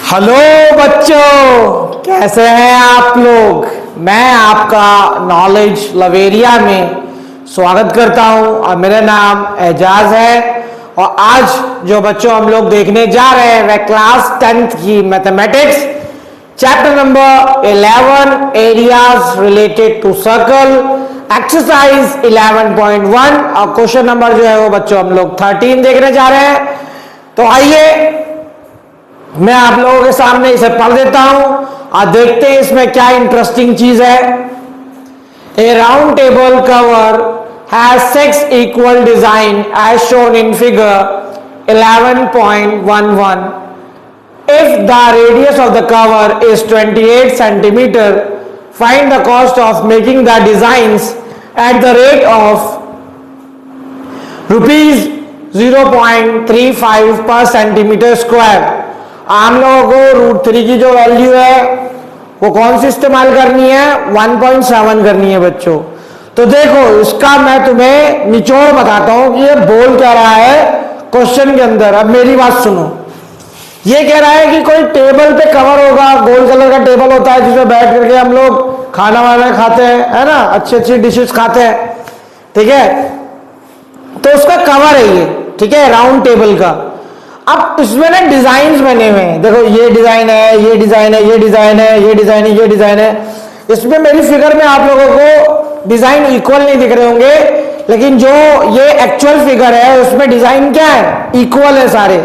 Hello बच्चों, कैसे हैं आप लोग। मैं आपका नॉलेज लवेरिया में स्वागत करता हूं और मेरा नाम एजाज है। और आज जो बच्चों हम लोग देखने जा रहे हैं वह क्लास 10th की mathematics chapter number 11 areas related to circle exercise 11.1 और क्वेश्चन नंबर जो है वो बच्चों हम लोग 13 देखने जा रहे हैं। तो आइए मैं आप लोगों के सामने इसे पढ़ देता हूं और देखते हैं इसमें क्या इंटरेस्टिंग चीज है। A round table cover has 6 equal design as shown in figure 11.11। If the radius of the cover is 28 centimetre, find the cost of making the designs at the rate of rupees 0.35 per centimetre square. हम लोगों को root 3 की जो value है वो कौन सी इस्तेमाल करनी है, 1.7 करनी है बच्चों। तो देखो इसका मैं तुम्हें निचोड़ बताता हूं कि ये बोल क्या रहा है क्वेश्चन के अंदर। अब मेरी बात सुनो, ये कह रहा है कि कोई टेबल पे कवर होगा, गोल्ड कलर का टेबल होता है जिसमें बैठ करके हम लोग खाना वाना खाते हैं, है ना, अच्छी अच्छी डिशेस खाते हैं, ठीक है। तो उसका कवर है ये, ठीक है, राउंड टेबल का। अब इसमें ना डिजाइन बने हुए हैं, देखो ये डिजाइन है, ये डिजाइन है, ये डिजाइन है, ये डिजाइन है, ये डिजाइन है। इसमें मेरी फिगर में आप लोगों को डिजाइन इक्वल नहीं दिख रहे होंगे, लेकिन जो ये एक्चुअल फिगर है उसमें डिजाइन क्या है, इक्वल है सारे,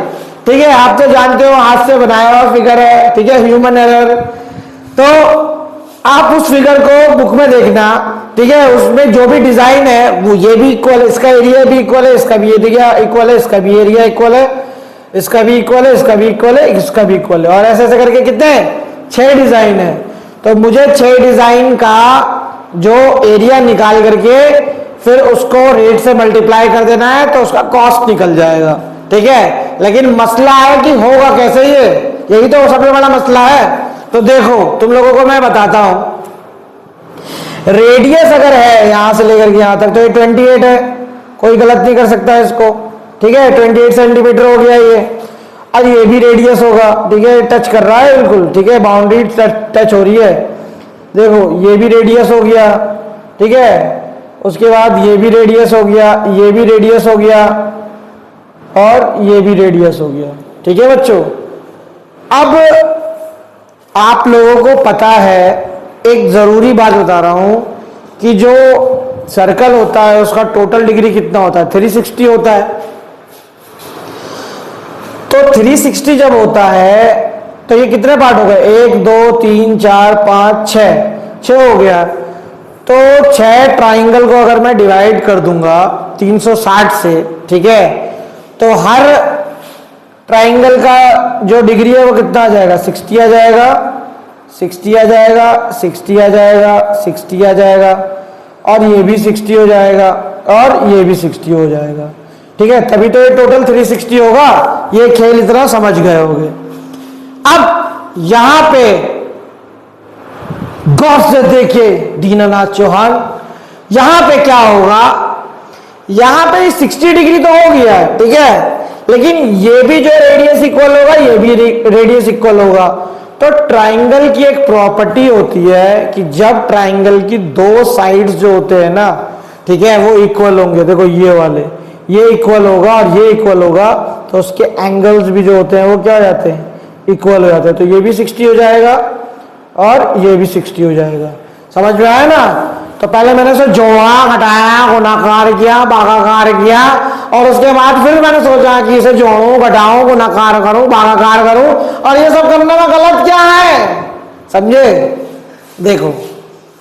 ठीक है। आप तो जानते हो हाथ से बनाया हुआ फिगर है, ठीक है, ह्यूमन एरर। तो आप उस फिगर को बुक में देखना, ठीक है, उसमें जो भी डिजाइन है वो ये भी इक्वल है, इसका एरिया भी इक्वल है, इसका भी एरिया इक्वल है, इसका भी एरिया इक्वल है, इसका भी इक्वल है, इसका भी इक्वल है, इसका भी इक्वल है, और ऐसे ऐसे करके कितने 6 डिजाइन है। तो मुझे 6 डिजाइन का जो एरिया निकाल करके फिर उसको रेट से मल्टीप्लाई कर देना है तो उसका कॉस्ट निकल जाएगा, ठीक है। लेकिन मसला है कि होगा कैसे, ये यही तो सबसे बड़ा मसला है। तो देखो तुम लोगों को मैं बताता हूं, रेडियस अगर है यहां से लेकर के यहां तक तो ये 28 है, कोई गलत नहीं कर सकता है इसको, ठीक है। 28 सेंटीमीटर हो गया ये। अब ये भी रेडियस होगा, ठीक है, टच कर रहा है बिल्कुल, ठीक है, बाउंड्री टच हो रही है। देखो ये भी रेडियस हो गया, ठीक है। उसके बाद ये भी रेडियस हो गया, ये भी रेडियस हो गया और ये भी रेडियस हो गया, ठीक है बच्चों। अब आप लोगों को पता है, एक जरूरी बात बता रहा हूं कि जो सर्कल होता है उसका टोटल डिग्री कितना होता है, 360 होता है। तो 360 जब होता है तो ये कितने पार्ट हो गए, 1 2 3 4 5 6 हो गया। तो 6 ट्राइंगल को अगर मैं डिवाइड कर दूंगा 360 से, ठीक है, तो हर ट्राइंगल का जो डिग्री है वो कितना आ जाएगा, 60 आ जाएगा, 60 आ जाएगा, 60 आ जाएगा, 60 आ जाएगा, और ये भी 60 हो जाएगा, और ये भी 60 हो जाएगा, ठीक है। तभी तो ये टोटल 360 होगा। ये खेल इतना समझ गए होंगे। अब यहां पे गौर से देखिए दीनानाथ चौहान, यहां पे क्या होगा, यहां पे 60 डिग्री तो हो गया, ठीक है, लेकिन ये भी जो रेडियस इक्वल होगा, ये भी रेडियस इक्वल होगा। तो ट्राइंगल की एक प्रॉपर्टी होती है कि जब ट्राइंगल की 2 साइड्स जो होते हैं ना, ठीक है, वो इक्वल होंगे, देखो ये वाले, ये इक्वल होगा और ये इक्वल होगा, तो उसके एंगल्स भी जो होते हैं वो क्या हो जाते हैं, इक्वल हो जाते हैं। तो ये भी 60 हो जाएगा और ये भी 60 हो जाएगा। समझ में आया ना। तो पहले मैंने इसे जोड़ा, घटाया, गुणाकार किया, भागाकार किया, और उसके बाद फिर मैंने सोचा कि इसे जोड़ूं, घटाऊं, गुणाकार करूं, भागाकार करूं, और ये सब करने में गलत क्या है, समझे। देखो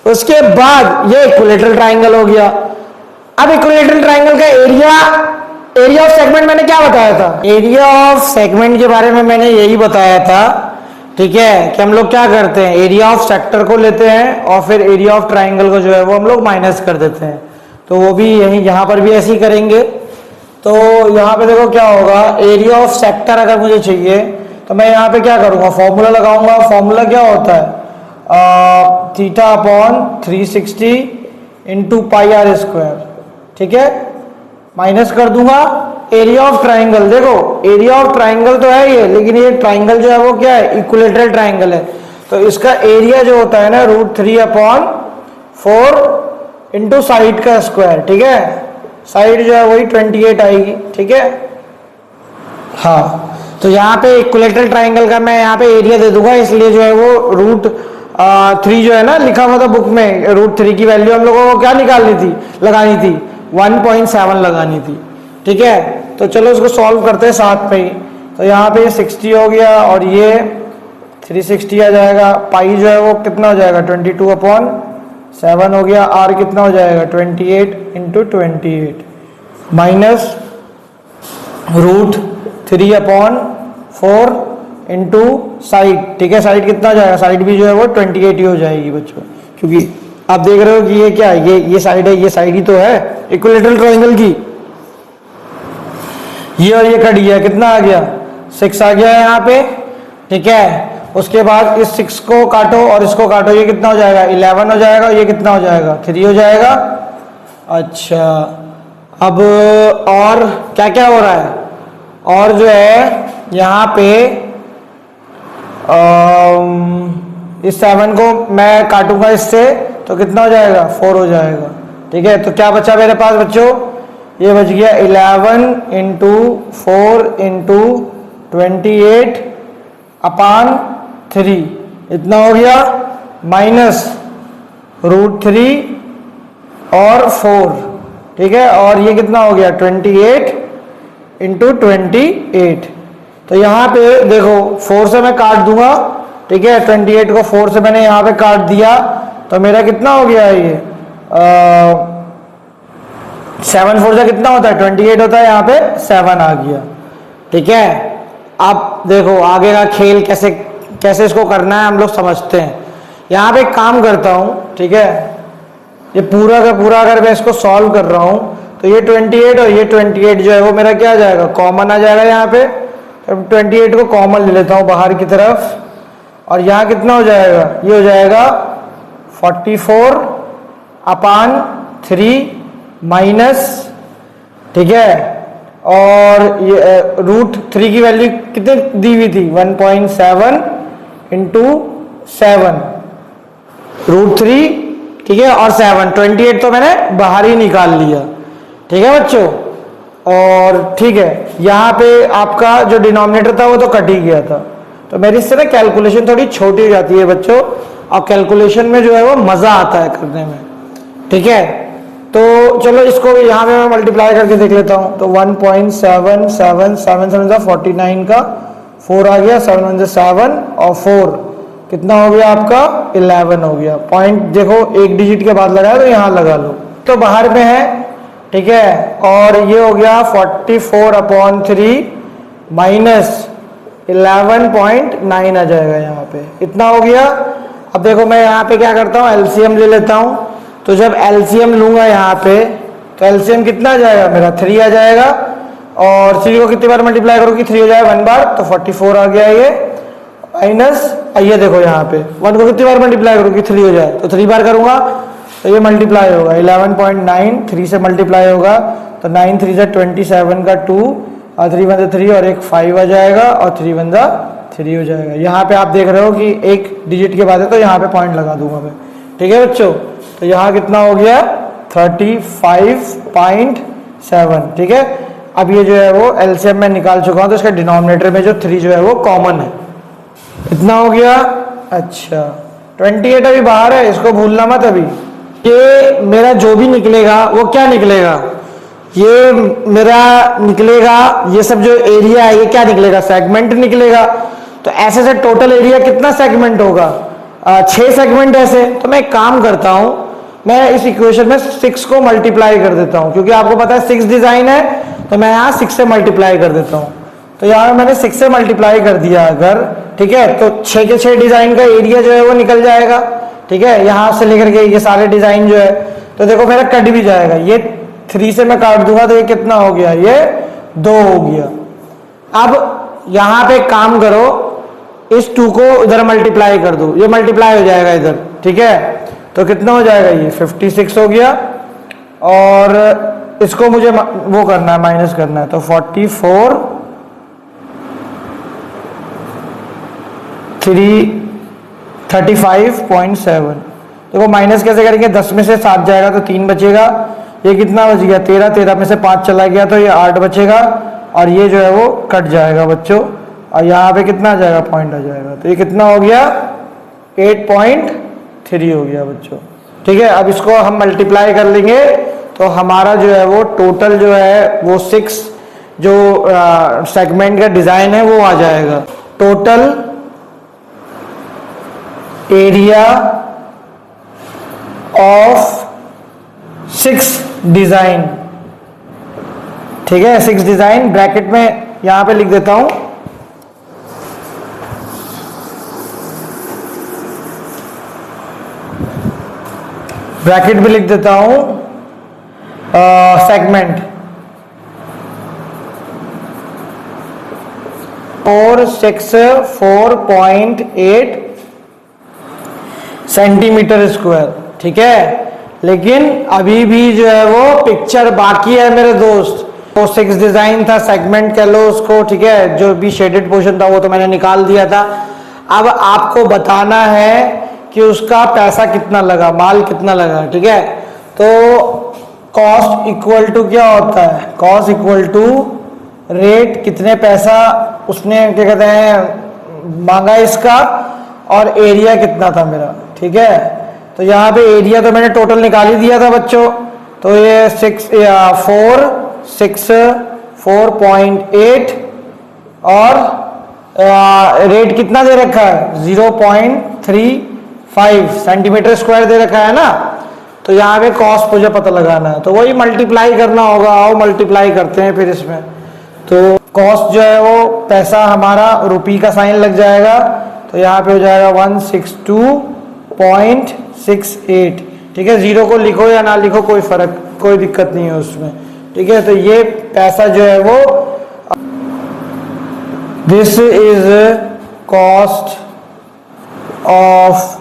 उसके बाद ये इक्विलेटरल ट्राइंगल हो गया। अब इक्विलेटरल ट्राइंगल का एरिया ऑफ सेगमेंट मैंने क्या बताया था, एरिया ऑफ सेगमेंट के बारे में मैंने यही बताया था, ठीक है, कि हम लोग क्या करते हैं, एरिया ऑफ सेक्टर को लेते हैं और फिर एरिया ऑफ ट्राइंगल को जो है वो हम लोग माइनस कर देते हैं। तो वो भी यहां पर भी ऐसे ही करेंगे। तो यहाँ पे देखो क्या होगा, एरिया ऑफ सेक्टर अगर मुझे चाहिए तो मैं यहाँ पे क्या करूँगा, फॉर्मूला लगाऊंगा। फॉर्मूला क्या होता है, theta upon 360 into pi r square, ठीक है, माइनस कर दूंगा एरिया ऑफ ट्राइंगल, देखो एरिया ऑफ ट्राइंगल तो है ये, लेकिन ये ट्राइंगल जो है वो क्या है, इक्विलेटरल ट्राइंगल है, तो इसका एरिया जो होता है ना √3/4 इंटू साइड का स्क्वायर, ठीक है, साइड जो है वही 28 आएगी, ठीक है। हाँ, तो यहाँ पे इक्विलेटरल ट्राइंगल का मैं यहाँ पे एरिया दे दूंगा, इसलिए जो है वो √3 जो है ना लिखा हुआ था बुक में, √3 की वैल्यू हम लोगों को क्या निकालनी थी, लगानी थी 1.7 लगानी थी, ठीक है। तो चलो इसको सॉल्व करते हैं साथ में ही। तो यहाँ पे 60 हो गया और ये 360 आ जाएगा, पाई जो है वो कितना हो जाएगा 22/7 हो गया, आर कितना हो जाएगा 28 × 28 माइनस √3/4 इंटू साइड, ठीक है, साइड कितना हो जाएगा, साइड भी जो है वो 28 ही हो जाएगी बच्चों, क्योंकि आप देख रहे हो कि ये क्या है, ये साइड है, ये साइड ही तो है इक्विलेटरल ट्रायंगल की, ये और ये कट गया, कितना आ गया 6 आ गया है यहाँ पे, ठीक है। उसके बाद इस 6 को काटो और इसको काटो, ये कितना हो जाएगा 11 हो जाएगा, ये कितना हो जाएगा 3 हो जाएगा। अच्छा, अब और क्या क्या हो रहा है, और जो है यहाँ पे इस 7 को मैं काटूंगा इससे, तो कितना हो जाएगा 4 हो जाएगा, ठीक है। तो क्या बचा मेरे पास बच्चों, ये बच गया 11 × 4 × 28/3 इतना हो गया, माइनस √3 और 4, ठीक है, और ये कितना हो गया 28 × 28। तो यहाँ पे देखो 4 से मैं काट दूंगा, ठीक है, 28 को 4 से मैंने यहाँ पे काट दिया, तो मेरा कितना हो गया ये 7 4 से कितना होता है 28 होता है, यहाँ पे 7 आ गया, ठीक है। अब देखो आगे का खेल कैसे कैसे इसको करना है हम लोग समझते हैं। यहाँ पे एक काम करता हूँ, ठीक है, ये पूरा का पूरा अगर मैं इसको सॉल्व कर रहा हूँ तो ये 28 और ये 28 जो है वो मेरा क्या आ जाएगा, कॉमन आ जाएगा यहाँ पे। तो 28 को कॉमन ले लेता हूँ बाहर की तरफ, और यहाँ कितना हो जाएगा, ये हो जाएगा 44/3 माइनस, ठीक है, और ये √3 की वैल्यू कितनी दी हुई थी 1.7 × 7 √3, ठीक है, और 7 28 तो मैंने बाहर ही निकाल लिया, ठीक है बच्चों। और ठीक है, यहाँ पे आपका जो डिनोमिनेटर था वो तो कट ही गया था, तो मेरी इससे ना कैलकुलेशन थोड़ी छोटी हो जाती है बच्चों, और कैलकुलेशन में जो है वो मजा आता है करने में, ठीक है। तो चलो इसको यहाँ पे मैं मल्टीप्लाई करके देख लेता हूँ। तो 1.777 49 का 4 आ गया, 7 1 7 और 4 कितना हो गया आपका 11 हो गया। पॉइंट देखो एक डिजिट के बाद लगाया तो यहाँ लगा लो, तो बाहर में है, ठीक है, और ये हो गया 44/3 माइनस 11.9 आ जाएगा यहाँ पे, इतना हो गया। अब देखो मैं यहाँ पे क्या करता हूँ, एलसीएम ले लेता हूँ। तो जब एलसीएम लूंगा यहाँ पे तो एलसीएम कितना आ जाएगा मेरा 3 आ जाएगा, और 3 को कितनी बार मल्टीप्लाई करोगे 3 हो जाएगा 1 बार, तो 44 आ गया ये, माइनस ये देखो यहाँ पे 1 को कितनी बार मल्टीप्लाई करोगे 3 हो जाए, तो 3 बार करूंगा तो ये मल्टीप्लाई होगा 11.9 3 से मल्टीप्लाई होगा, तो 9 3 से 27 का 2 और 3 1 3 और एक 5 आ जाएगा, और 3 1 3 हो जाएगा। यहाँ पे आप देख रहे हो कि एक डिजिट के बाद है, तो यहाँ पे पॉइंट लगा दूंगा मैं, ठीक है बच्चों। तो यहाँ कितना हो गया 35.7, ठीक है। अब ये जो है वो एलसीएम में निकाल चुका हूँ, तो इसका डिनोमिनेटर में जो 3 जो है वो कॉमन है, इतना हो गया। अच्छा 28 अभी बाहर है, इसको भूलना मत। अभी ये मेरा जो भी निकलेगा वो क्या निकलेगा, ये मेरा निकलेगा, ये सब जो एरिया है ये क्या निकलेगा, सेगमेंट निकलेगा। तो ऐसे से टोटल एरिया कितना सेगमेंट होगा 6 सेगमेंट ऐसे। तो मैं एक काम करता हूं, मैं इस इक्वेशन में 6 को मल्टीप्लाई कर देता हूं, क्योंकि आपको पता है 6 डिजाइन है, तो मैं यहाँ 6 से मल्टीप्लाई कर देता हूं। तो यहाँ मैंने 6 से मल्टीप्लाई कर दिया अगर, ठीक है, तो 6 के 6 डिजाइन का एरिया जो है वो निकल जाएगा, ठीक है, यहाँ से लेकर के ये सारे डिजाइन जो है। तो देखो मेरा कट भी जाएगा, ये 3 से मैं काट दूंगा तो ये कितना हो गया, ये 2 हो गया। अब यहाँ पे काम करो, इस 2 को इधर मल्टीप्लाई कर दो, ये मल्टीप्लाई हो जाएगा इधर, ठीक है। तो कितना हो जाएगा, ये 56 हो गया, और इसको मुझे वो करना है, माइनस करना है, तो 44 35.7। देखो माइनस कैसे करेंगे, 10 में से 7 जाएगा तो 3 बचेगा, ये कितना बच गया 13, 13 में से 5 चला गया तो ये 8 बचेगा, और ये जो है वो कट जाएगा बच्चों, और यहाँ पे कितना आ जाएगा, पॉइंट आ जाएगा, तो ये कितना हो गया 8.3 हो गया बच्चों। ठीक है, अब इसको हम मल्टीप्लाई कर लेंगे तो हमारा जो है वो टोटल जो है वो 6 जो सेगमेंट का डिजाइन है वो आ जाएगा। टोटल एरिया ऑफ 6 डिजाइन, ठीक है, 6 डिजाइन ब्रैकेट में यहां पे लिख देता हूं, ब्रैकेट में लिख देता हूं सेगमेंट 464.8 सेंटीमीटर स्क्वायर। ठीक है, लेकिन अभी भी जो है वो पिक्चर बाकी है मेरे दोस्त। तो 6 डिजाइन था, सेगमेंट कह लो उसको, ठीक है, जो भी शेडेड पोर्शन था वो तो मैंने निकाल दिया था। अब आपको बताना है कि उसका पैसा कितना लगा, माल कितना लगा। ठीक है, तो कॉस्ट इक्वल टू क्या होता है, कॉस्ट इक्वल टू रेट, कितने पैसा उसने क्या कहते हैं मांगा इसका, और एरिया कितना था मेरा। ठीक है, तो यहाँ पे एरिया तो मैंने टोटल निकाल ही दिया था बच्चों, तो ये 464.8 और रेट कितना दे रखा है 0.35 सेंटीमीटर स्क्वायर दे रखा है ना। तो यहाँ पे कॉस्ट मुझे पता लगाना है, तो वही मल्टीप्लाई करना होगा। आओ मल्टीप्लाई करते हैं फिर इसमें। तो कॉस्ट जो है वो पैसा हमारा रुपी का साइन लग जाएगा, तो यहाँ पे हो जाएगा 162.68। ठीक है, 0 को लिखो या ना लिखो कोई फर्क, कोई दिक्कत नहीं है उसमें। ठीक है, तो ये पैसा जो है वो, this is cost of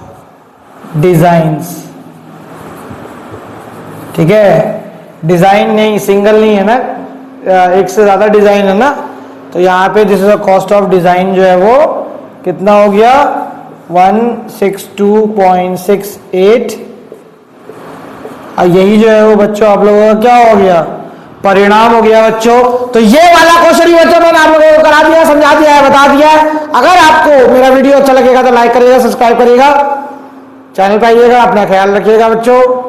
designs. ठीक है, डिजाइन नहीं, सिंगल नहीं है ना, एक से ज्यादा डिजाइन है ना, तो यहाँ पे this is cost of design जो है वो कितना हो गया 162.68। और यही जो है वो बच्चों आप लोगों का क्या हो गया, परिणाम हो गया बच्चों। तो ये वाला क्वेश्चन ही बच्चों मैंने आप लोगों को करा दिया, समझा दिया है, बता दिया है। अगर आपको मेरा वीडियो अच्छा लगेगा तो लाइक करिएगा, सब्सक्राइब करिएगा, चैनल पे आइएगा, अपना ख्याल रखिएगा बच्चों।